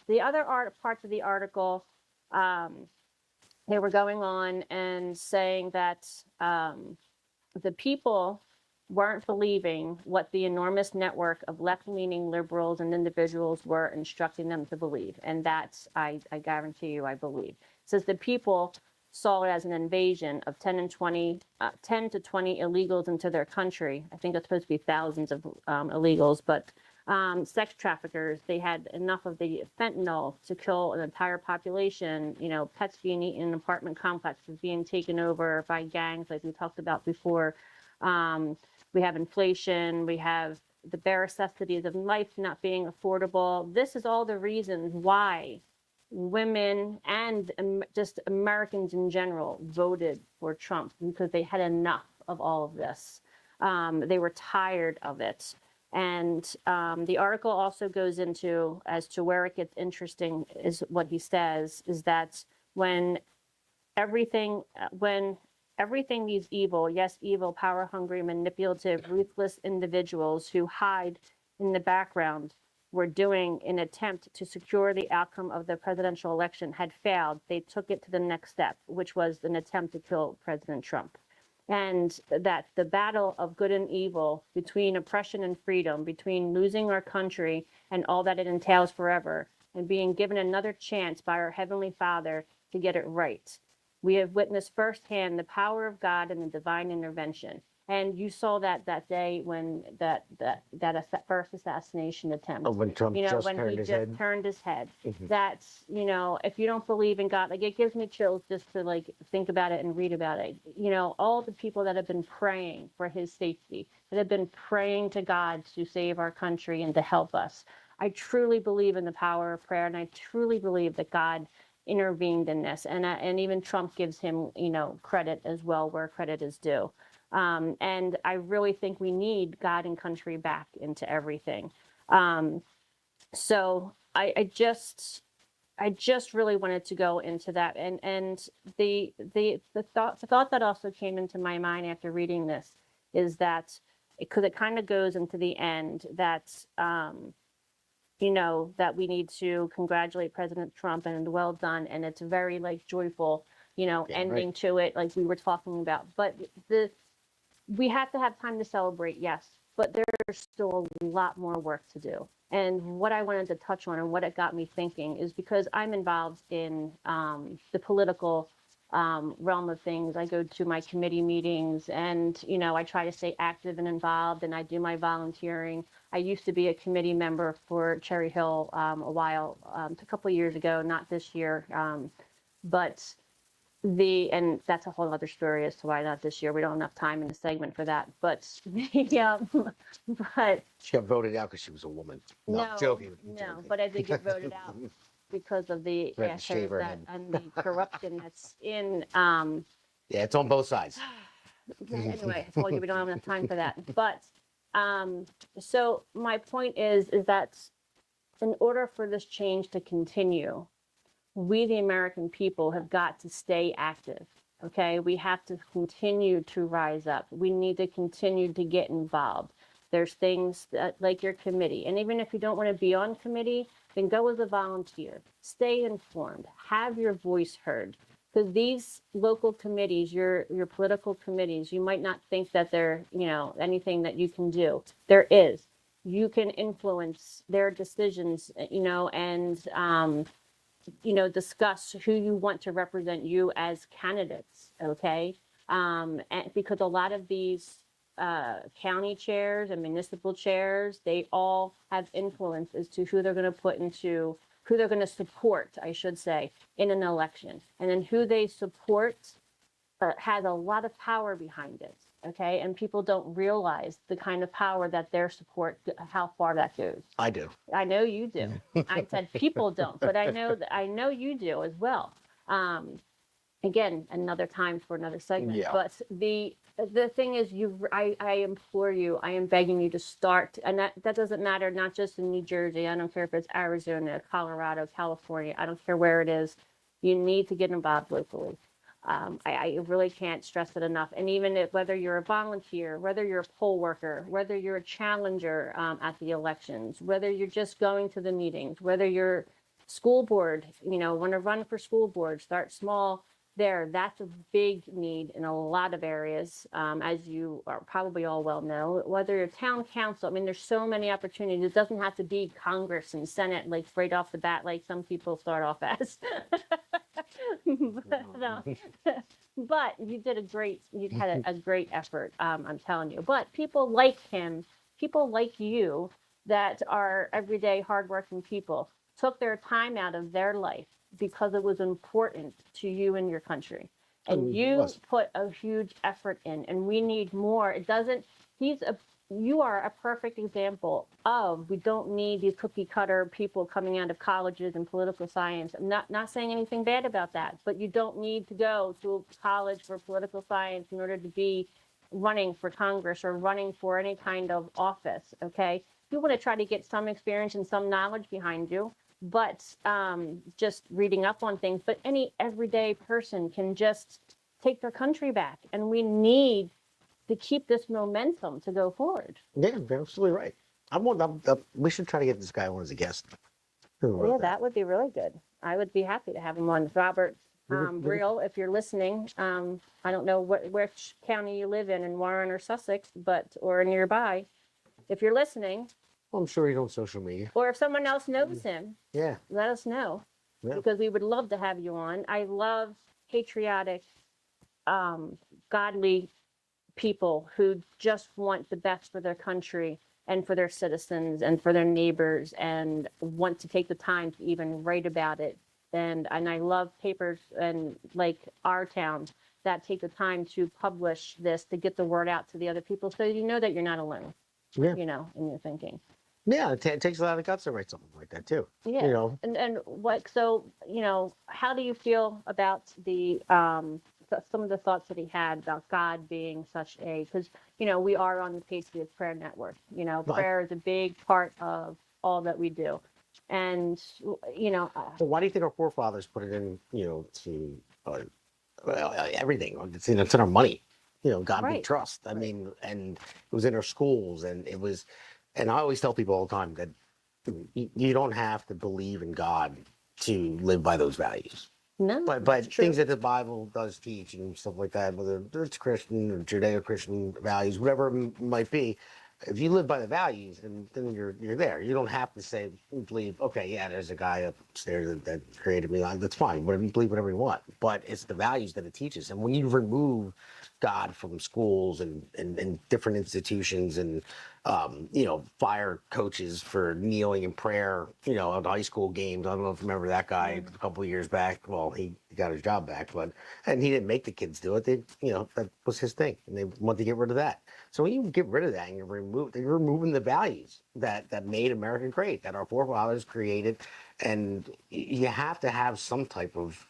The other parts of the article, they were going on and saying that the people weren't believing what the enormous network of left-leaning liberals and individuals were instructing them to believe. And that's, I guarantee you, I believe. It says the people saw it as an invasion of 10 to 20 illegals into their country. I think it's supposed to be thousands of illegals, but sex traffickers, they had enough of the fentanyl to kill an entire population. Pets being eaten in apartment complexes, being taken over by gangs, like we talked about before. We have inflation, we have the bare necessities of life not being affordable. This is all the reasons why women and just Americans in general voted for Trump, because they had enough of all of this. They were tired of it. And the article also goes into, as to where it gets interesting, is what he says, is that when everything these evil, yes, evil, power-hungry, manipulative, ruthless individuals who hide in the background were doing in an attempt to secure the outcome of the presidential election had failed, they took it to the next step, which was an attempt to kill President Trump. And that the battle of good and evil, between oppression and freedom, between losing our country and all that it entails forever, and being given another chance by our Heavenly Father to get it right. We have witnessed firsthand the power of God and the divine intervention. And you saw that day when that first assassination attempt. Oh, when Trump just when turned he his just head. turned his head. Mhm. That's, if you don't believe in God, like, it gives me chills just to think about it and read about it. All the people that have been praying for his safety, that have been praying to God to save our country and to help us. I truly believe in the power of prayer, and I truly believe that God intervened in this, and even Trump gives him credit as well where credit is due. And I really think we need God and country back into everything. So I just really wanted to go into that, and the thought that also came into my mind after reading this is that, because it kind of goes into the end, that that we need to congratulate President Trump, and well done, and it's very joyful, ending right. to it, like we were talking about. But we have to have time to celebrate, yes, but there's still a lot more work to do. And what I wanted to touch on and what it got me thinking is, because I'm involved in the political realm of things. I go to my committee meetings, and I try to stay active and involved, and I do my volunteering. I used to be a committee member for Cherry Hill a couple of years ago, not this year, but and that's a whole other story as to why not this year. We don't have enough time in the segment for that. But yeah, but She got voted out because she was a woman. No, joking. Joking. but I did get voted out because of the They had to shave her that head. and the corruption that's in. Yeah, it's on both sides. Anyway, I told you we don't have enough time for that. But so my point is that in order for this change to continue, we, the American people, have got to stay active. Okay, we have to continue to rise up. We need to continue to get involved. There's things that, like your committee, and even if you don't want to be on committee, then go as a volunteer. Stay informed. Have your voice heard. Because these local committees, your political committees, you might not think that they're anything that you can do. There is. You can influence their decisions, and discuss who you want to represent you as candidates, okay? And because a lot of these county chairs and municipal chairs, they all have influence as to who they're going to put into, who they're going to support, I should say, in an election. And then who they support has a lot of power behind it. Okay. And people don't realize the kind of power that their support, how far that goes. I do. I know you do. I said people don't, but I know you do as well. Again, another time for another segment. Yeah. But the thing is, I implore you, I am begging you to start, and that doesn't matter, not just in New Jersey. I don't care if it's Arizona, Colorado, California. I don't care where it is. You need to get involved locally. I really can't stress it enough. And even whether you're a volunteer, whether you're a poll worker, whether you're a challenger at the elections, whether you're just going to the meetings, whether you're school board, want to run for school board, start small there. That's a big need in a lot of areas, as you are probably all well know. Whether you're town council, I mean, there's so many opportunities. It doesn't have to be Congress and Senate, like right off the bat, like some people start off as. But you had a great effort, I'm telling you. But people like him, people like you that are everyday hardworking people took their time out of their life because it was important to you and your country. And you put a huge effort in, and we need more. You are a perfect example of, we don't need these cookie cutter people coming out of colleges and political science. I'm not saying anything bad about that, but you don't need to go to college for political science in order to be running for Congress or running for any kind of office, okay? You want to try to get some experience and some knowledge behind you, but just reading up on things. But any everyday person can just take their country back, and we need to keep this momentum to go forward. Yeah, you're absolutely right. We should try to get this guy on as a guest. Yeah, that would be really good. I would be happy to have him on. Robert Briel, if you're listening, I don't know which county you live in Warren or Sussex, or nearby. If you're listening, Well, I'm sure he's on social media. or if someone else knows him, Yeah. let us know, Yeah. because we would love to have you on. I love patriotic, godly people who just want the best for their country and for their citizens and for their neighbors, and want to take the time to even write about it. And I love papers and like our town that take the time to publish this, to get the word out to the other people, so you know that you're not alone. Yeah. In your thinking. Yeah, it takes a lot of guts to write something like that too. Yeah. And what, so, how do you feel about some of the thoughts that he had about God being such because, we are on the Patriot Prayer Network, prayer is a big part of all that we do. And, So why do you think our forefathers put it in, to everything? It's in our money. God we Right. trust. I mean, and it was in our schools, and it was, and I always tell people all the time that you don't have to believe in God to live by those values. no, But true. things that the Bible does teach and stuff like that, whether it's Christian or Judeo-Christian values, whatever it might be, if you live by the values, then you're there. You don't have to believe, okay, yeah, there's a guy upstairs that created me. That's fine. Whatever you believe, whatever you want. But it's the values that it teaches. And when you remove God from schools and different institutions and fire coaches for kneeling in prayer, at high school games. I don't know if you remember that guy a couple of years back. Well, he got his job back, and he didn't make the kids do it. That was his thing, and they wanted to get rid of that. So when you get rid of that, and you're removing the values that made America great, that our forefathers created, and you have to have some type of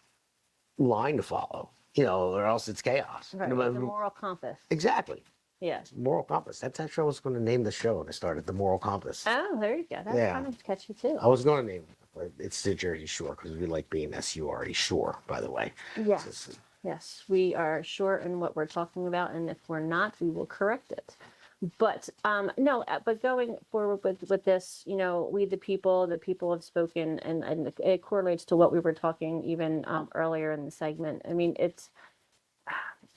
line to follow, or else it's chaos. Right, the moral compass. Exactly. Yes. Moral Compass. That's actually I was going to name the show when I started, The Moral Compass. Oh, there you go. That's Yeah. kind of catchy too. I was going to name it, but it's the Jersey Shore because we like being S-U-R-E Shore, by the way. Yes. Yes, we are short in what we're talking about, and if we're not, we will correct it. But no, but going forward with this, we the people have spoken, and it correlates to what we were talking even earlier in the segment. I mean,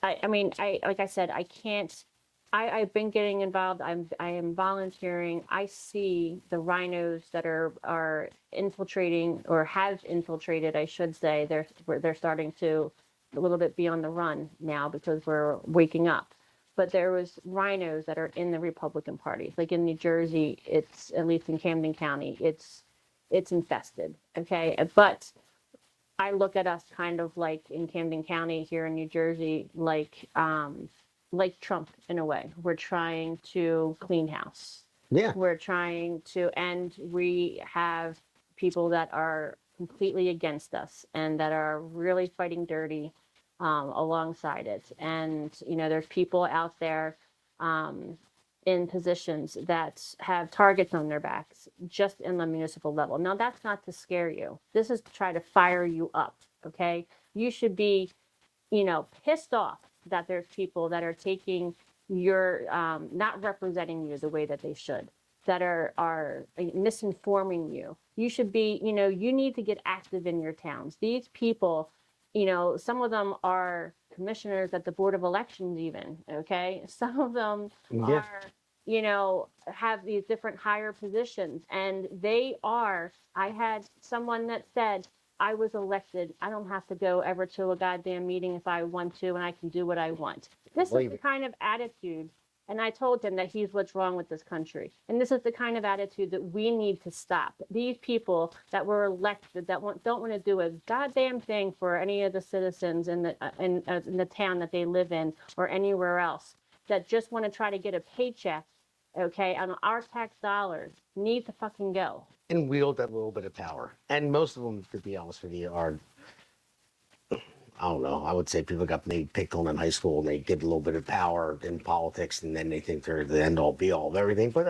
like I said, I can't. I've been getting involved. I am volunteering. I see the rhinos that are infiltrating, or have infiltrated, I should say. They're starting to a little bit be on the run now because we're waking up. but there was rhinos that are in the Republican Party. Like in New Jersey, it's, at least in Camden County, it's infested. Okay, but I look at us kind of like in Camden County here in New Jersey, like Trump in a way. We're trying to clean house. Yeah. We're trying to, and we have people that are completely against us and that are really fighting dirty alongside it. And, you know, there's people out there in positions that have targets on their backs just in the municipal level. Now, that's not to scare you. This is to try to fire you up, okay? You should be, you know, pissed off that there's people that are taking your, not representing you the way that they should, that are misinforming you. You should be, you know, you need to get active in your towns. These people, you know, some of them are commissioners at the Board of Elections even, okay? Some of them Yeah. are, you know, have these different higher positions, and they are, I had someone that said, I was elected, I don't have to go ever to a goddamn meeting if I want to, and I can do what I want. This is Believe the it. kind of attitude, and I told him that he's what's wrong with this country. And this is the kind of attitude that we need to stop. These people that were elected that don't want to do a goddamn thing for any of the citizens in the town that they live in or anywhere else, that just want to try to get a paycheck, okay, on our tax dollars, need to fucking go. And wield that little bit of power. And most of them, to be honest with you, are, I don't know, I would say people got maybe picked on in high school and they get a little bit of power in politics and then they think they're the end all be all of everything. But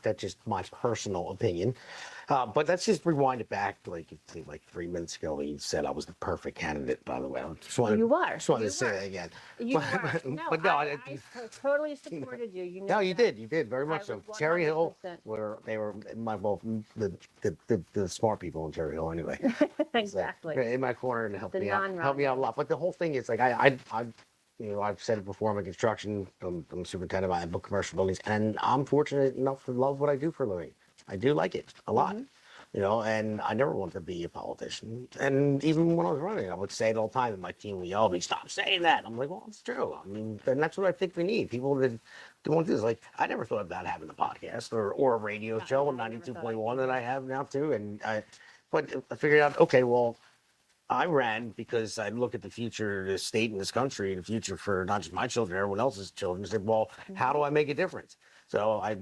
that's just my personal opinion. But let's just rewind it back to like 3 minutes ago when you said I was the perfect candidate, by the way. I just wanted, You are. Just wanted You to say were. that again. You were. No, But no, I totally supported you. You know no, you that. did very much I so. was Cherry Hill 100%. they were my well the smart people in Cherry Hill anyway. Exactly. In my corner and helped The me out a non-Rhinos. lot. But the whole thing is like I you know, I've said it before. I'm in construction. I'm superintendent. I book commercial buildings, and I'm fortunate enough to love what I do for a living. I do like it a lot. You know, and I never wanted to be a politician. And even when I was running, I would say it all the time, and my team would yell at me, "Stop saying that." I'm like, well, it's true. I mean, and that's what I think we need. People that do want to do this. Like, I never thought about having a podcast or a radio show on I never thought 92.1 that I have now too. But I figured out, okay, well, I ran because I look at the future of this state and this country, the future for not just my children, everyone else's children. I said, well, how do I make a difference? So I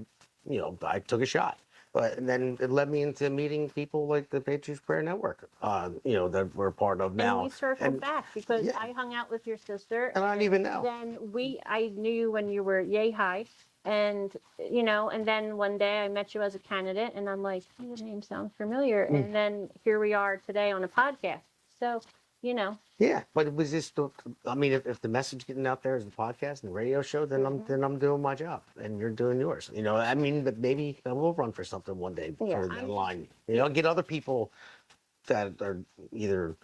took a shot. But and then it led me into meeting people like the Patriots Prayer Network, you know, that we're part of now. And we circled back because yeah. I hung out with your sister. And I don't even know. Then I knew you when you were yay high. And, you know, and then one day I met you as a candidate and I'm like, hey, your name sounds familiar. And then here we are today on a podcast. So, you know. Yeah, but it was just, I mean, if the message getting out there is the podcast and the radio show, then I'm doing my job and you're doing yours. You know, I mean, but maybe I will run for something one day further down the line. You know, get other people that are either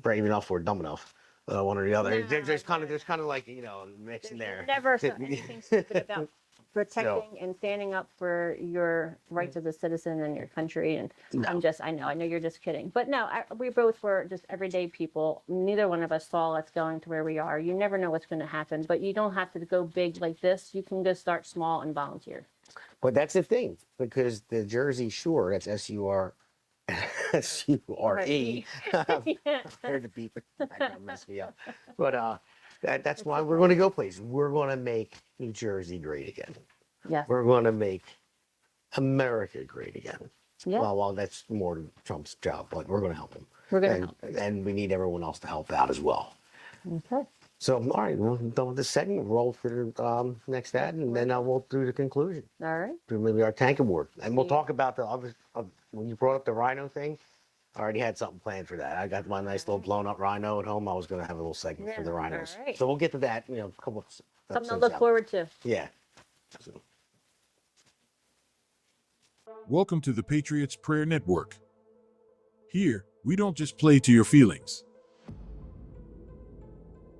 brave enough or dumb enough, one or the other. No, There's kind of like, you know, mixing there. Never said anything stupid about protecting and standing up for your rights as a citizen in your country. And I know you're just kidding. But no, we both were just everyday people. Neither one of us saw us going to where we are. You never know what's going to happen, but you don't have to go big like this. You can just start small and volunteer. But that's the thing, because the Jersey Shore, that's SURE. Heard the beep, that gonna mess me up. But that's why we're going to go places. We're going to make New Jersey great again. Yes. We're going to make America great again. Yeah. Well, that's more Trump's job, but we're going to help him. We're going to help. And we need everyone else to help out as well. Okay. So, all right, we're done with this segment. Roll for the next ad, and then we'll do the conclusion. All right. Do maybe our tank award, and we'll talk about the other. When you brought up the rhino thing, I already had something planned for that. I got my nice little blown up rhino at home. I was going to have a little segment for the rhinos. all right. So we'll get to that. You know, a couple of Something to episodes look out. forward to. Yeah. So, Welcome to the Patriots Prayer Network. Here, we don't just play to your feelings.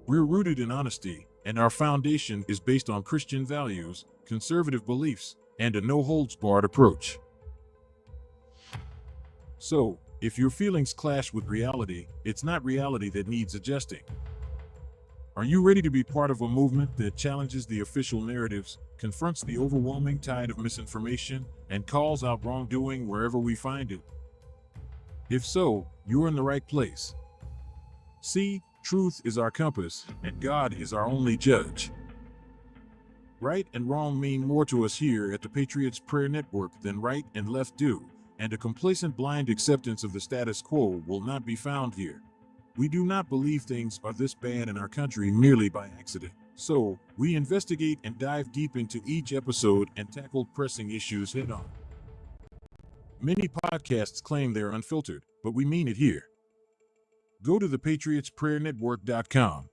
We're rooted in honesty, and our foundation is based on Christian values, conservative beliefs, and a no-holds-barred approach. So, if your feelings clash with reality, it's not reality that needs adjusting. Are you ready to be part of a movement that challenges the official narratives, confronts the overwhelming tide of misinformation, and calls out wrongdoing wherever we find it? If so, you're in the right place. See, truth is our compass, and God is our only judge. Right and wrong mean more to us here at the Patriots Prayer Network than right and left do, and a complacent blind acceptance of the status quo will not be found here. We do not believe things are this bad in our country merely by accident. So, we investigate and dive deep into each episode and tackle pressing issues head on. Many podcasts claim they're unfiltered, but we mean it here. Go to thepatriotsprayernetwork.com.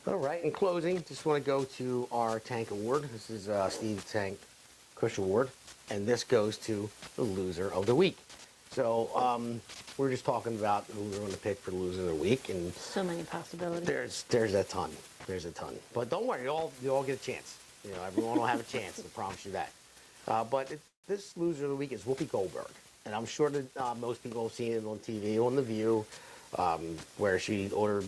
All right, in closing, just want to go to our Tank Award. This is Steve Tank Cush Award, and this goes to the loser of the week. So we're just talking about who we're going to pick for loser of the week, and So many possibilities. there's a ton. There's a ton. But don't worry, you all get a chance. You know, everyone will have a chance. I promise you that. This loser of the week is Whoopi Goldberg, and I'm sure that most people have seen it on TV, on The View, where she ordered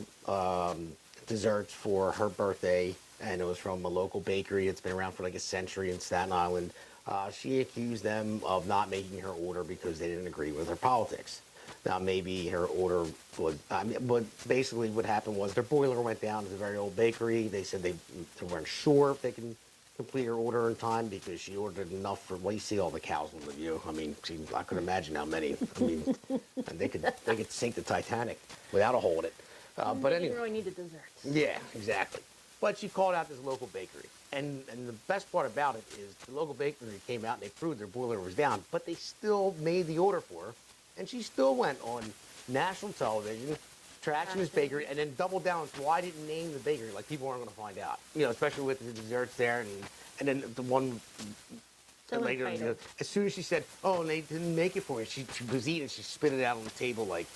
desserts for her birthday, and it was from a local bakery. It's been around for like a century in Staten Island. She accused them of not making her order because they didn't agree with her politics. Now, maybe her order was, but basically what happened was their boiler went down to a very old bakery. They said they weren't sure if they can complete her order in time because she ordered enough for, well, you see all the cows on The View. I mean, I could imagine how many. I mean, and they could sink the Titanic without a hole in it. But anyway. You really need the desserts. Yeah, exactly. But she called out this local bakery. And the best part about it is the local bakery came out and they proved their boiler was down, but they still made the order for her. And she still went on national television, trashing this bakery, and then doubled down on why didn't name the bakery, like people aren't going to find out. You know, especially with the desserts there. And then the one So later, entitled. as soon as she said, oh, and they didn't make it for me, she was eating, she spit it out on the table like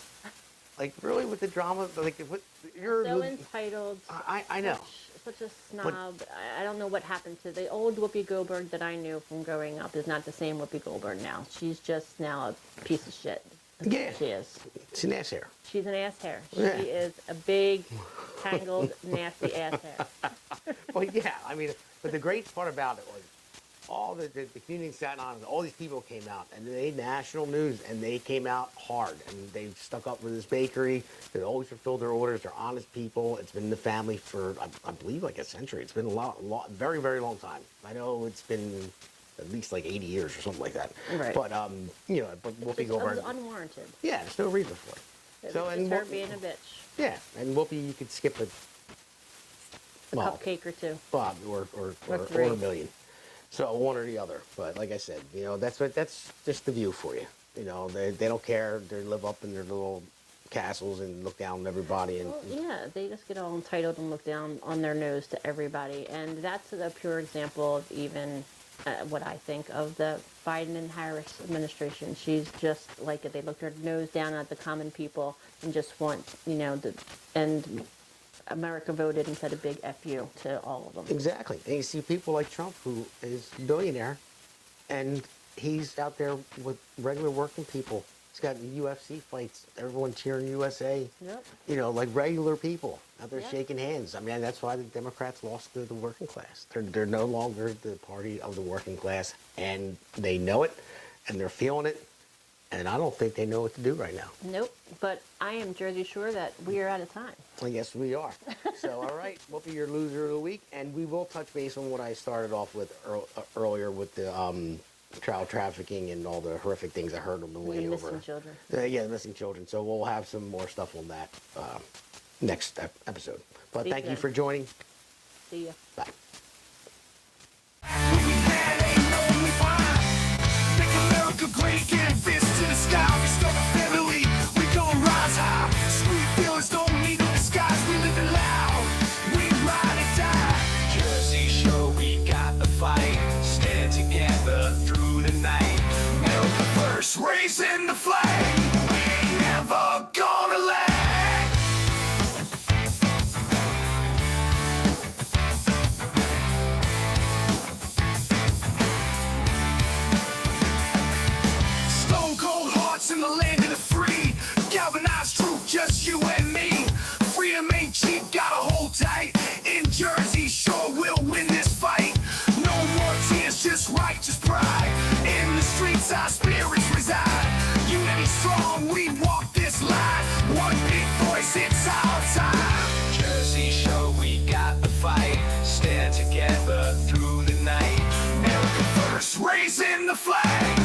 really with the drama, like what you're So entitled. I know. Such a snob. I don't know what happened to the old Whoopi Goldberg that I knew from growing up is not the same Whoopi Goldberg now. She's just now a piece of shit. That's Yeah. what she is. It's an ass hair. She's an ass hair. Yeah. She is a big, tangled, nasty ass hair. Well, yeah, I mean, but the great part about it was all the community in Staten Island, all these people came out, and they national news, and they came out hard, and they stuck up for this bakery. They always fulfilled their orders. They're honest people. It's been in the family for, I believe, like a century. It's been a very, very long time. I know it's been at least like 80 years or something like that. Right. But you know, but Whoopi It Goldberg. was unwarranted. Yeah, there's no reason for it. It was just her being a bitch. Yeah, and Whoopi, you could skip it. A cupcake or two. Bob, or three. a million. So one or the other. But like I said, you know, that's just The View for you. You know, they don't care. They live up in their little castles and look down on everybody. And Well, yeah, they just get all entitled and look down on their nose to everybody. And that's a pure example of even what I think of the Biden and Harris administration. She's just like it. They look her nose down at the common people and just want, you know, and America voted and said a big F you to all of them. exactly. And you see people like Trump, who is a billionaire, and he's out there with regular working people. He's got UFC fights, everyone cheering USA. Yep. You know, like regular people out there Yeah. shaking hands. I mean, that's why the Democrats lost to the working class. They're no longer the party of the working class, and they know it, and they're feeling it, and I don't think they know what to do right now. Nope. But I am Jersey Shore that we are out of time. I guess we are. So, all right, Whoopi, your loser of the week, and we will touch base on what I started off with earlier with the child trafficking and all the horrific things I heard on the way The over. missing children. Yeah, missing children. So we'll have some more stuff on that next episode. But See thank you then. for joining. See ya. Bye. Make America great, get a fist to the sky. We start a family, we gon' rise high. Sweet feelings don't need no disguise. We live it loud, we ride or die. Jersey Shore, we got the fight. Stand together through the night. America first, raising the flag. We ain't never gonna lag. raising the flag.